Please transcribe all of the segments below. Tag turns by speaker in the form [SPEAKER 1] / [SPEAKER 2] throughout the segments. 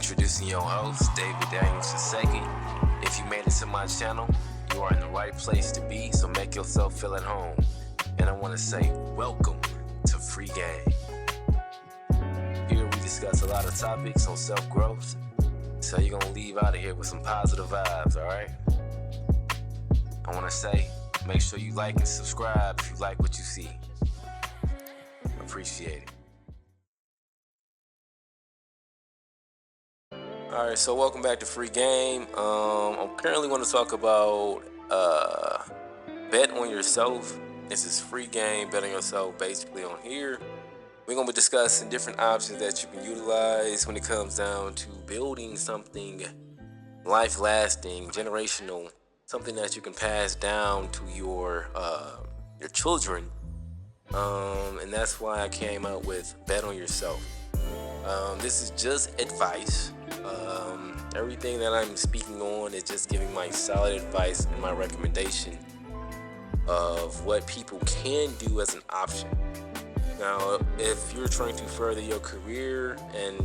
[SPEAKER 1] Introducing your host, David Daniel Saseki. If you made it to my channel, you are in the right place to be, so make yourself feel at home. And I want to say, welcome to Free Game. Here we discuss a lot of topics on self-growth, so you're going to leave out of here with some positive vibes, alright? I want to say, make sure you like and subscribe if you like what you see. Appreciate it. Alright, so welcome back to Free Game. I currently want to talk about bet on yourself. This is Free Game, bet on yourself, basically on here. We're going to be discussing different options that you can utilize when it comes down to building something life-lasting, generational, something that you can pass down to your children. And that's why I came out with bet on yourself. This is just advice. Everything that I'm speaking on is just giving my solid advice and my recommendation of what people can do as an option. Now, if you're trying to further your career and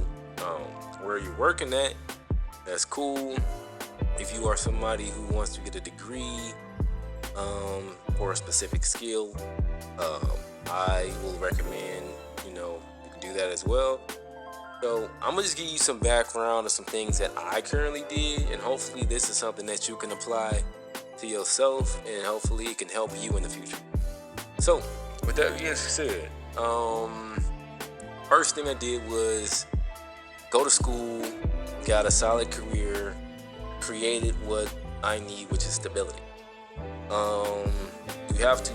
[SPEAKER 1] where you're working at, that's cool. If you are somebody who wants to get a degree or a specific skill, I will recommend, you can do that as well. So I'm gonna just give you some background of some things that I currently did, and hopefully this is something that you can apply to yourself, and hopefully it can help you in the future. So with that being said, first thing I did was go to school, got a solid career, created what I need, which is stability. You have to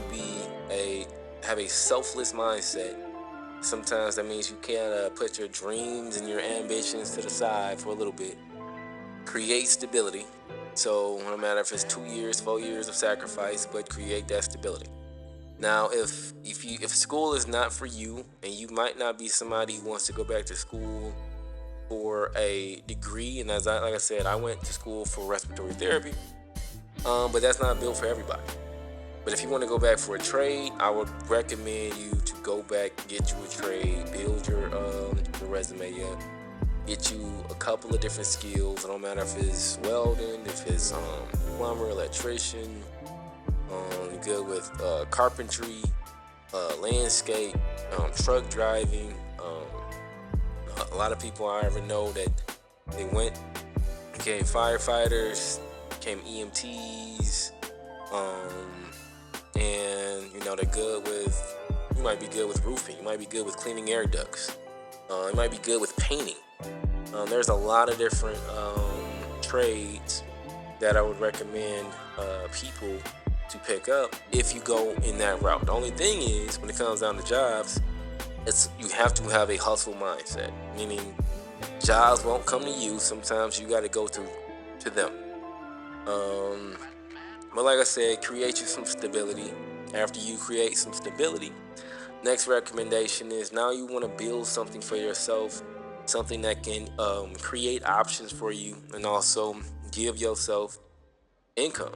[SPEAKER 1] have a selfless mindset. Sometimes that means you can't put your dreams and your ambitions to the side for a little bit. Create stability. So no matter if it's 2 years, 4 years of sacrifice, but create that stability. Now, if school is not for you, and you might not be somebody who wants to go back to school for a degree, and like I said, I went to school for respiratory therapy, but that's not built for everybody. But if you want to go back for a trade, I would recommend you to go back, get you a trade, build your resume up, get you a couple of different skills. It don't matter if it's welding, if it's plumber, electrician, you're good with carpentry, landscape, truck driving. A lot of people I ever know that they became firefighters, became EMTs, and they're good with. You might be good with roofing. You might be good with cleaning air ducts. You might be good with painting. There's a lot of different trades that I would recommend people to pick up if you go in that route. The only thing is, when it comes down to jobs, you have to have a hustle mindset. Meaning, jobs won't come to you. Sometimes you got to go to them. But like I said, create you some stability. After you create some stability, next recommendation is now you want to build something for yourself, something that can create options for you and also give yourself income.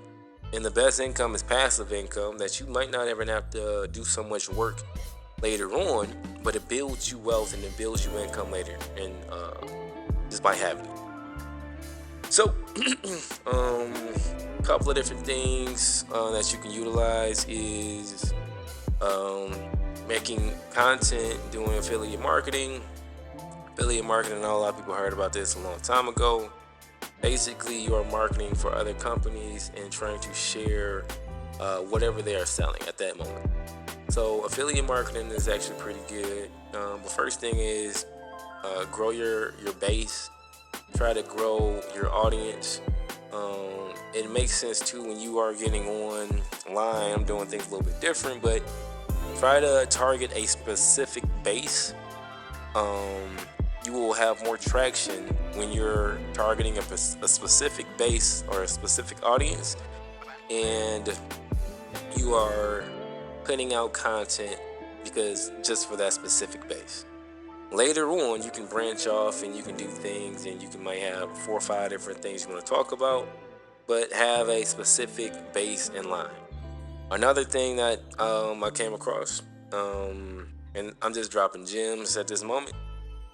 [SPEAKER 1] And the best income is passive income that you might not ever have to do so much work later on, but it builds you wealth and it builds you income later, and just by having it. So, a couple of different things that you can utilize is making content, doing affiliate marketing. Affiliate marketing, I know a lot of people heard about this a long time ago. Basically, you are marketing for other companies and trying to share whatever they are selling at that moment. So affiliate marketing is actually pretty good. The first thing is grow your base. Try to grow your audience. It makes sense too when you are getting online. I'm doing things a little bit different, but try to target a specific base. You will have more traction when you're targeting a specific base or a specific audience, and you are putting out content because just for that specific base. Later on, you can branch off and you can do things, and you might have 4 or 5 different things you want to talk about, but have a specific base in line. Another thing that I came across, and I'm just dropping gems at this moment,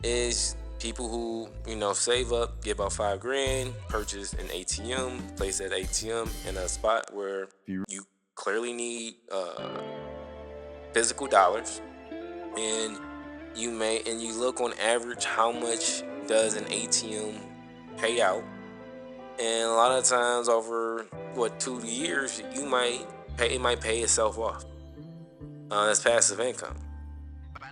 [SPEAKER 1] is people who, save up, get about 5 grand, purchase an ATM, place that ATM in a spot where you clearly need physical dollars, and you look on average how much does an ATM pay out, and a lot of times over 2 years it might pay itself off. That's passive income.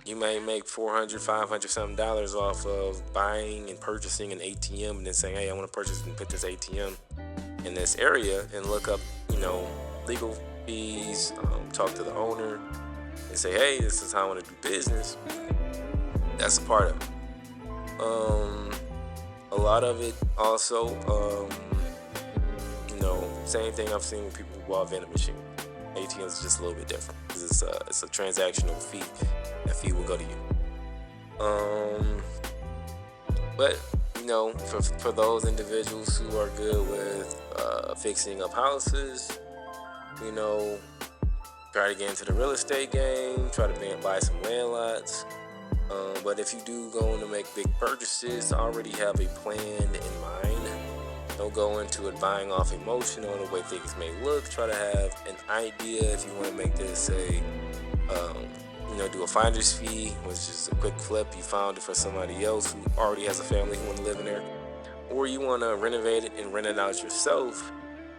[SPEAKER 1] You might make 400, 500 something dollars off of buying and purchasing an ATM, and then saying, hey, I want to purchase and put this ATM in this area, and look up, legal fees, talk to the owner and say, hey, this is how I want to do business. That's a part of it. A lot of it also, same thing I've seen with people who bought vending machine. ATMs is just a little bit different because it's a transactional fee. That fee will go to you. But for those individuals who are good with fixing up houses, try to get into the real estate game, try to buy some land lots. But if you do go in to make big purchases, already have a plan in mind. Don't go into it buying off emotion or the way things may look. Try to have an idea if you want to make this do a finder's fee, which is a quick flip. You found it for somebody else who already has a family who want to live in there. Or you want to renovate it and rent it out yourself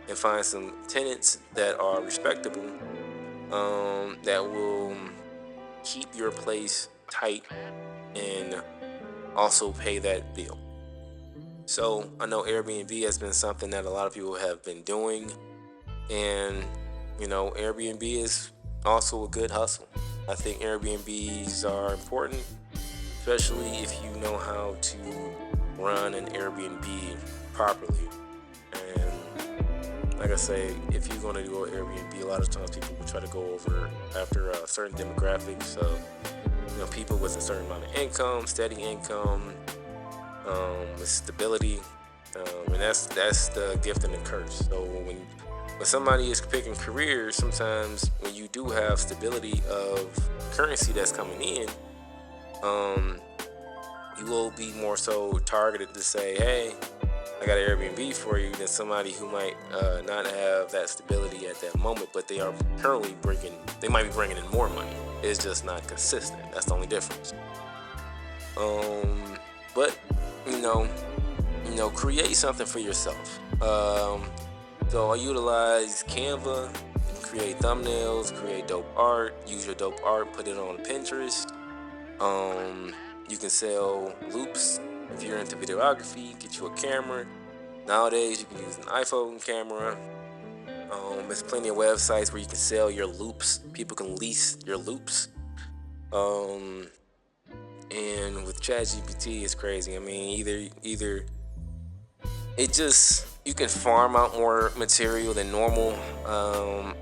[SPEAKER 1] and find some tenants that are respectable, that will keep your place tight and also pay that bill. So I know Airbnb has been something that a lot of people have been doing, and Airbnb is also a good hustle. I think Airbnbs are important, especially if you know how to run an Airbnb properly. And like I say, if you're going to do an Airbnb, a lot of times people will try to go over after certain demographics. So, people with a certain amount of income, steady income, with stability, and that's the gift and the curse. So when somebody is picking careers, sometimes when you do have stability of currency that's coming in, you will be more so targeted to say, hey, I got an Airbnb for you, than somebody who might not have that stability at that moment, but they are currently they might be bringing in more money. It's just not consistent. That's the only difference. But create something for yourself. So I utilize Canva, create thumbnails, create dope art, use your dope art, put it on Pinterest. You can sell loops if you're into videography, get you a camera. Nowadays you can use an iPhone camera. There's plenty of websites where you can sell your loops. People can lease your loops. And with ChatGPT, it's crazy. I mean, either you can farm out more material than normal.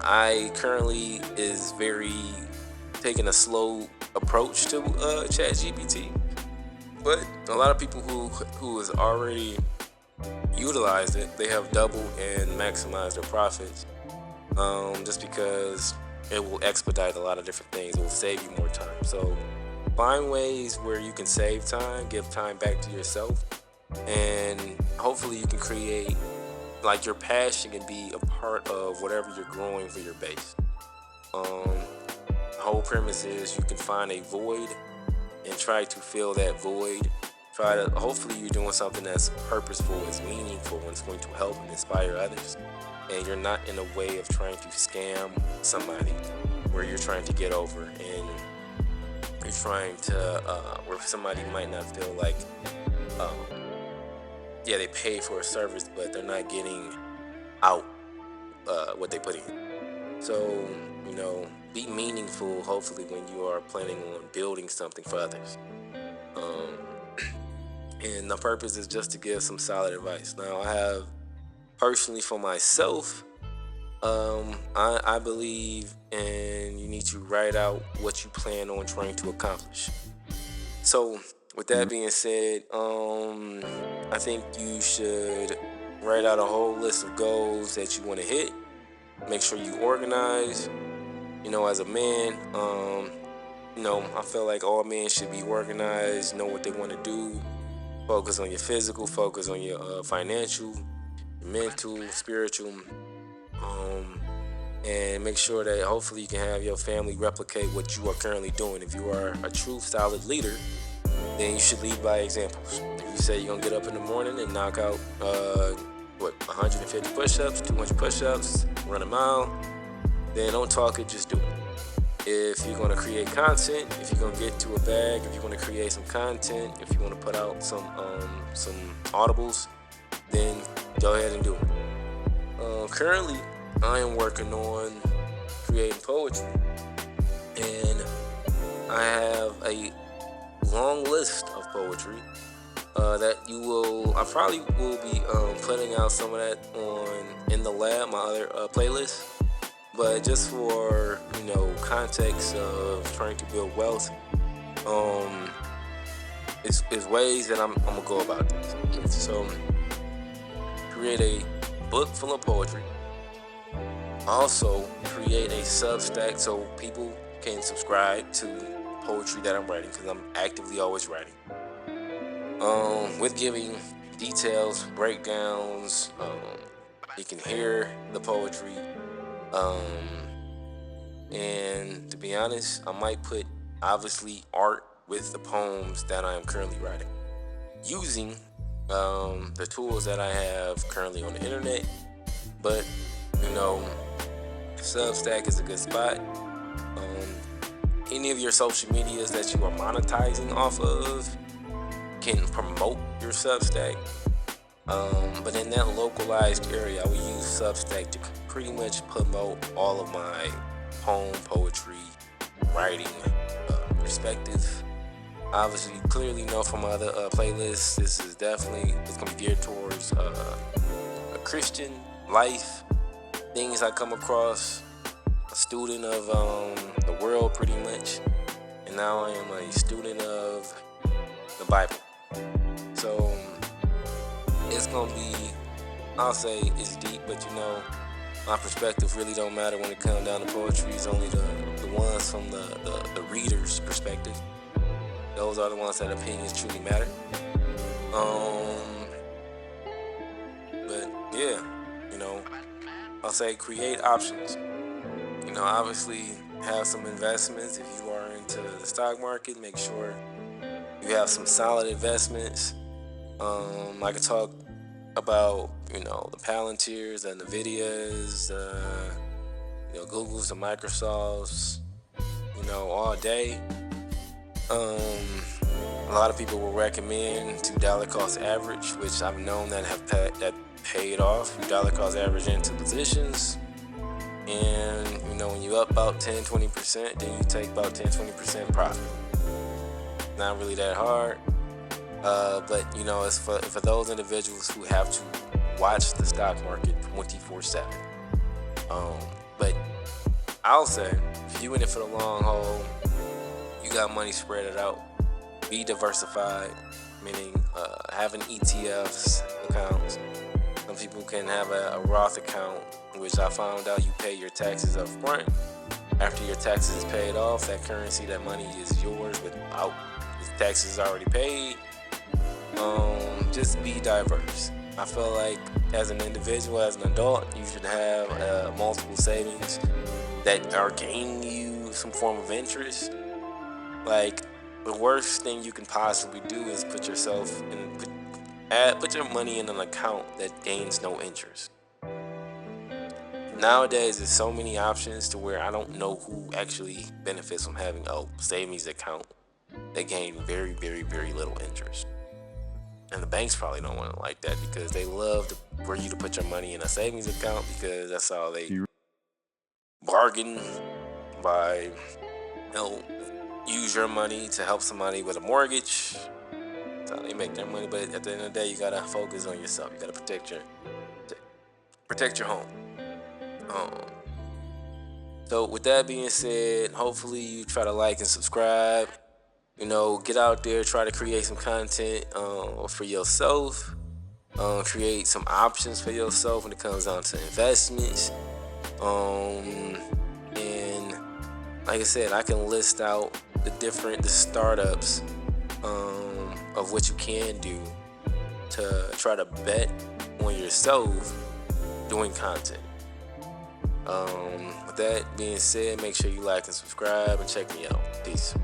[SPEAKER 1] I currently is very taking a slow approach to ChatGPT, but a lot of people who has already utilized it, they have doubled and maximized their profits, just because it will expedite a lot of different things. It will save you more time. So find ways where you can save time, give time back to yourself, and hopefully you can create, like, your passion can be a part of whatever you're growing for your base. The whole premise is you can find a void and try to fill that void. Hopefully you're doing something that's purposeful, is meaningful, and it's going to help and inspire others. And you're not in a way of trying to scam somebody where you're trying to get over, and you're trying to, where somebody might not feel like, they pay for a service, but they're not getting out what they put in. So, be meaningful, hopefully, when you are planning on building something for others. And the purpose is just to give some solid advice. Now, I have, personally for myself, I believe you need to write out what you plan on trying to accomplish. So, with that being said, I think you should write out a whole list of goals that you want to hit. Make sure you organize. As a man, I feel like all men should be organized, know what they want to do, Focus on your physical, focus on your financial, mental, spiritual, and make sure that hopefully you can have your family replicate what you are currently doing. If you are a true solid leader, then you should lead by examples. If you say you're gonna get up in the morning and knock out 150 push-ups, 200 push-ups, run a mile, then don't talk it, just do it. If you're gonna create content, if you're gonna get to a bag, if you're gonna create some content, if you want to put out some audibles, then go ahead and do it. Currently, I am working on creating poetry, and I have a long list of poetry that I probably will be putting out some of that in the lab, my other playlist. But just for context of trying to build wealth, is ways that I'm gonna go about this. So create a book full of poetry. Also create a Substack so people can subscribe to poetry that I'm writing, because I'm actively always writing. With giving details, breakdowns, you can hear the poetry. And to be honest, I might put obviously art with the poems that I am currently writing, using the tools that I have currently on the internet. But Substack is a good spot. Any of your social medias that you are monetizing off of can promote your Substack. But in that localized area, I will use Substack to pretty much promote all of my poem, poetry, writing perspective. Obviously, you clearly know from my other playlists, this is definitely, it's going to be geared towards a Christian life, things I come across, a student of the world pretty much, and now I am a student of the Bible. So it's gonna be, I'll say it's deep, but my perspective really don't matter when it comes down to poetry. It's only the ones from the reader's perspective. Those are the ones that opinions truly matter. But yeah, I'll say create options. Obviously have some investments. If you are into the stock market, make sure you have some solid investments. I could talk about, the Palantirs, the Nvidias, Googles, the Microsofts, all day. A lot of people will recommend $2 cost average, which I've known that that paid off. You dollar cost average into positions, and when you up about 10-20%, then you take about 10-20% profit. Not really that hard, but it's for those individuals who have to watch the stock market 24/7. But I'll say, if you in it for the long haul, you got money spread it out. Be diversified, meaning having ETFs accounts. Some people can have a Roth account, which I found out you pay your taxes up front. After your taxes is paid off, that currency, that money is yours without the taxes already paid. Just be diverse. I feel like as an individual, as an adult, you should have multiple savings that are gaining you some form of interest. Like, the worst thing you can possibly do is put your money in an account that gains no interest. Nowadays, there's so many options to where I don't know who actually benefits from having a savings account that gain very, very, very little interest. And the banks probably don't want it like that, because they love for you to put your money in a savings account, because that's how they bargain by, use your money to help somebody with a mortgage. That's how they make their money. But at the end of the day, you gotta focus on yourself. You gotta protect your home. So with that being said, hopefully you try to like and subscribe. Get out there, try to create some content for yourself. Create some options for yourself when it comes down to investments. And like I said, I can list out the startups of what you can do to try to bet on yourself doing content. With that being said, make sure you like and subscribe and check me out. Peace.